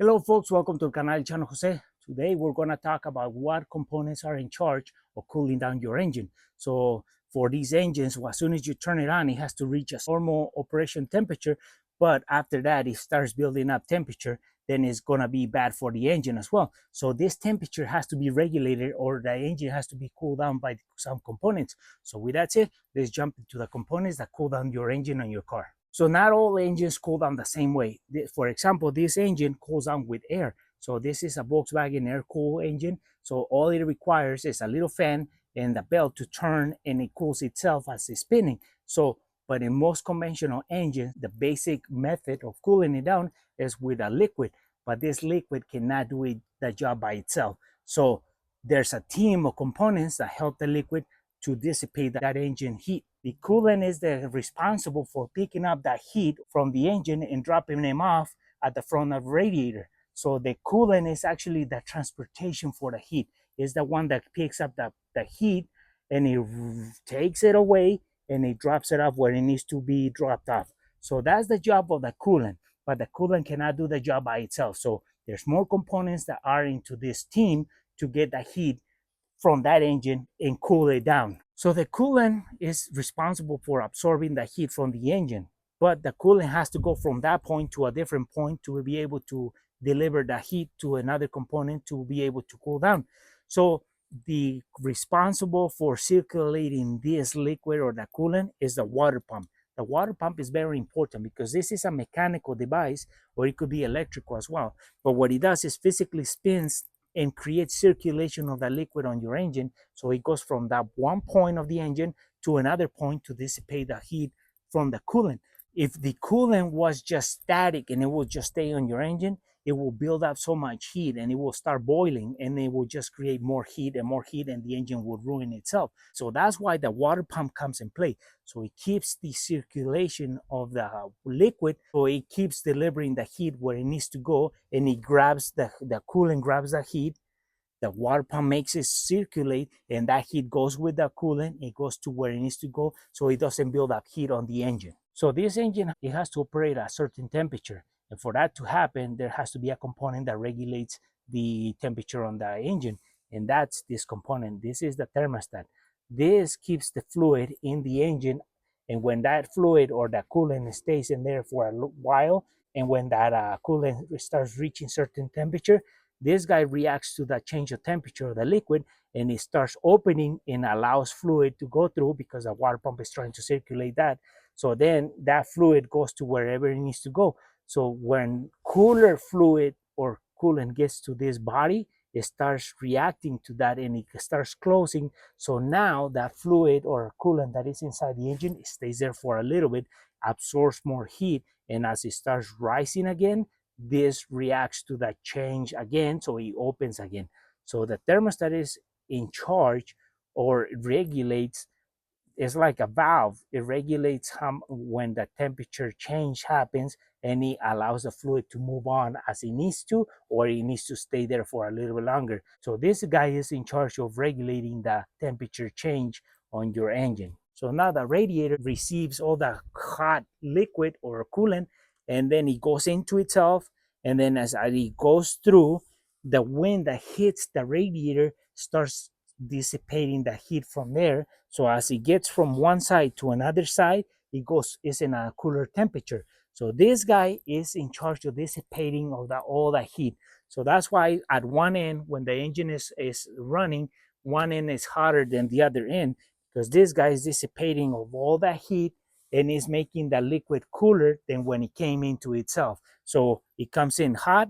Hello folks, welcome to the canal Channel Jose. Today we're going to talk about what components are in charge of cooling down your engine. So for these engines, as soon as you turn it on, it has to reach a normal operation temperature, but after that it starts building up temperature, then it's going to be bad for the engine as well. So this temperature has to be regulated, or the engine has to be cooled down by some components. So with that said, let's jump into the components that cool down your engine and your car. So not all engines cool down the same way. For example, this engine cools down with air. So this is a Volkswagen air-cooled engine. So all it requires is a little fan and the belt to turn, and it cools itself as it's spinning. So, but in most conventional engines, the basic method of cooling it down is with a liquid. But this liquid cannot do the job by itself. So there's a team of components that help the liquid to dissipate that engine heat. The coolant is responsible for picking up that heat from the engine and dropping them off at the front of the radiator. So the coolant is actually the transportation for the heat. It's the one that picks up the heat and it takes it away and it drops it off where it needs to be dropped off. So that's the job of the coolant, but the coolant cannot do the job by itself. So there's more components that are into this team to get the heat from that engine and cool it down. So the coolant is responsible for absorbing the heat from the engine, but the coolant has to go from that point to a different point to be able to deliver the heat to another component to be able to cool down. So the responsible for circulating this liquid or the coolant is the water pump. The water pump is very important because this is a mechanical device, or it could be electrical as well. But what it does is physically spins and create circulation of the liquid on your engine. So it goes from that one point of the engine to another point to dissipate the heat from the coolant. If the coolant was just static and it will just stay on your engine, it will build up so much heat and it will start boiling, and it will just create more heat and more heat, and the engine will ruin itself. So that's why the water pump comes in play. So it keeps the circulation of the liquid, so it keeps delivering the heat where it needs to go, and it grabs the coolant grabs the heat. The water pump makes it circulate, and that heat goes with the coolant. It goes to where it needs to go, so it doesn't build up heat on the engine. So this engine, it has to operate at a certain temperature, and for that to happen, there has to be a component that regulates the temperature on the engine, and that's this component. This is the thermostat. This keeps the fluid in the engine, and when that fluid or the coolant stays in there for a while, and when that coolant starts reaching certain temperature, this guy reacts to the change of temperature of the liquid, and it starts opening and allows fluid to go through because the water pump is trying to circulate that. So then that fluid goes to wherever it needs to go. So when cooler fluid or coolant gets to this body, it starts reacting to that and it starts closing. So now that fluid or coolant that is inside the engine, it stays there for a little bit, absorbs more heat, and as it starts rising again, this reacts to that change again, so it opens again. So the thermostat is in charge, or regulates. It's like a valve. It regulates how, when the temperature change happens, and it allows the fluid to move on as it needs to, or it needs to stay there for a little bit longer. So this guy is in charge of regulating the temperature change on your engine. So now the radiator receives all the hot liquid or coolant, and then it goes into itself, and then as it goes through, the wind that hits the radiator starts dissipating the heat from there. So as it gets from one side to another side, it goes is in a cooler temperature. So this guy is in charge of dissipating all the heat. So that's why at one end, when the engine is running, one end is hotter than the other end, because this guy is dissipating of all that heat and is making the liquid cooler than when it came into itself. So it comes in hot,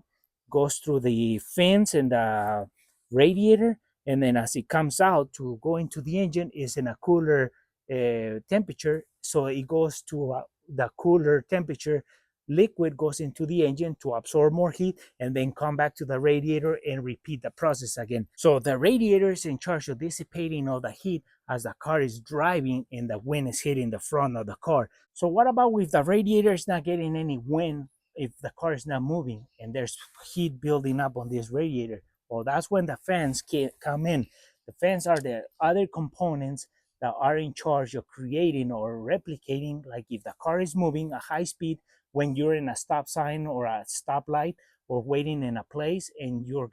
goes through the fins and the radiator, and then as it comes out to go into the engine is in a cooler temperature. So it goes to the cooler temperature liquid goes into the engine to absorb more heat, and then come back to the radiator and repeat the process again. So the radiator is in charge of dissipating all the heat as the car is driving and the wind is hitting the front of the car. So what about if the radiator is not getting any wind, if the car is not moving and there's heat building up on this radiator? Well, that's when the fans can come in. The fans are the other components that are in charge of creating or replicating, like if the car is moving at high speed when you're in a stop sign or a stoplight, or waiting in a place, and your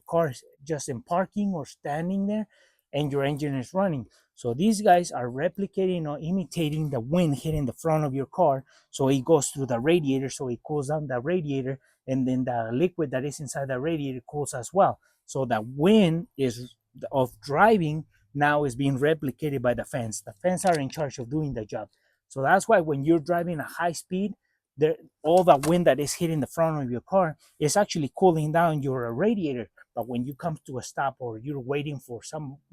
car is just in parking or standing there, and your engine is running. So these guys are replicating or imitating the wind hitting the front of your car. So it goes through the radiator, so it cools down the radiator, and then the liquid that is inside the radiator cools as well. So the wind is of driving now is being replicated by the fans. The fans are in charge of doing the job. So that's why when you're driving a high speed, there, all the wind that is hitting the front of your car is actually cooling down your radiator. But when you come to a stop or you're waiting for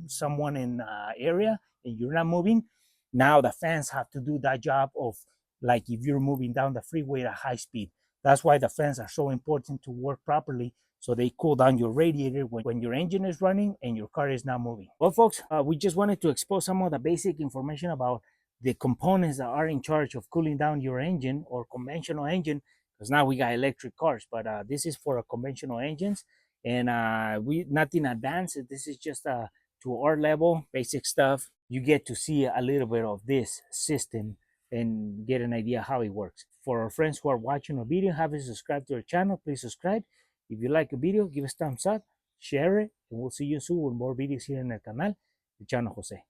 someone in the area and you're not moving, now the fans have to do that job of, like, if you're moving down the freeway at high speed. That's why the fans are so important to work properly, so they cool down your radiator when your engine is running and your car is not moving. Well, folks, we just wanted to expose some of the basic information about the components that are in charge of cooling down your engine or conventional engine, because now we got electric cars, but this is for conventional engines, and we nothing advanced. This is just to our level basic stuff. You get to see a little bit of this system and get an idea how it works. For our friends who are watching a video, haven't subscribed to our channel, please subscribe. If you like a video, give us thumbs up, share it, and we'll see you soon with more videos here in el canal de Chano Jose.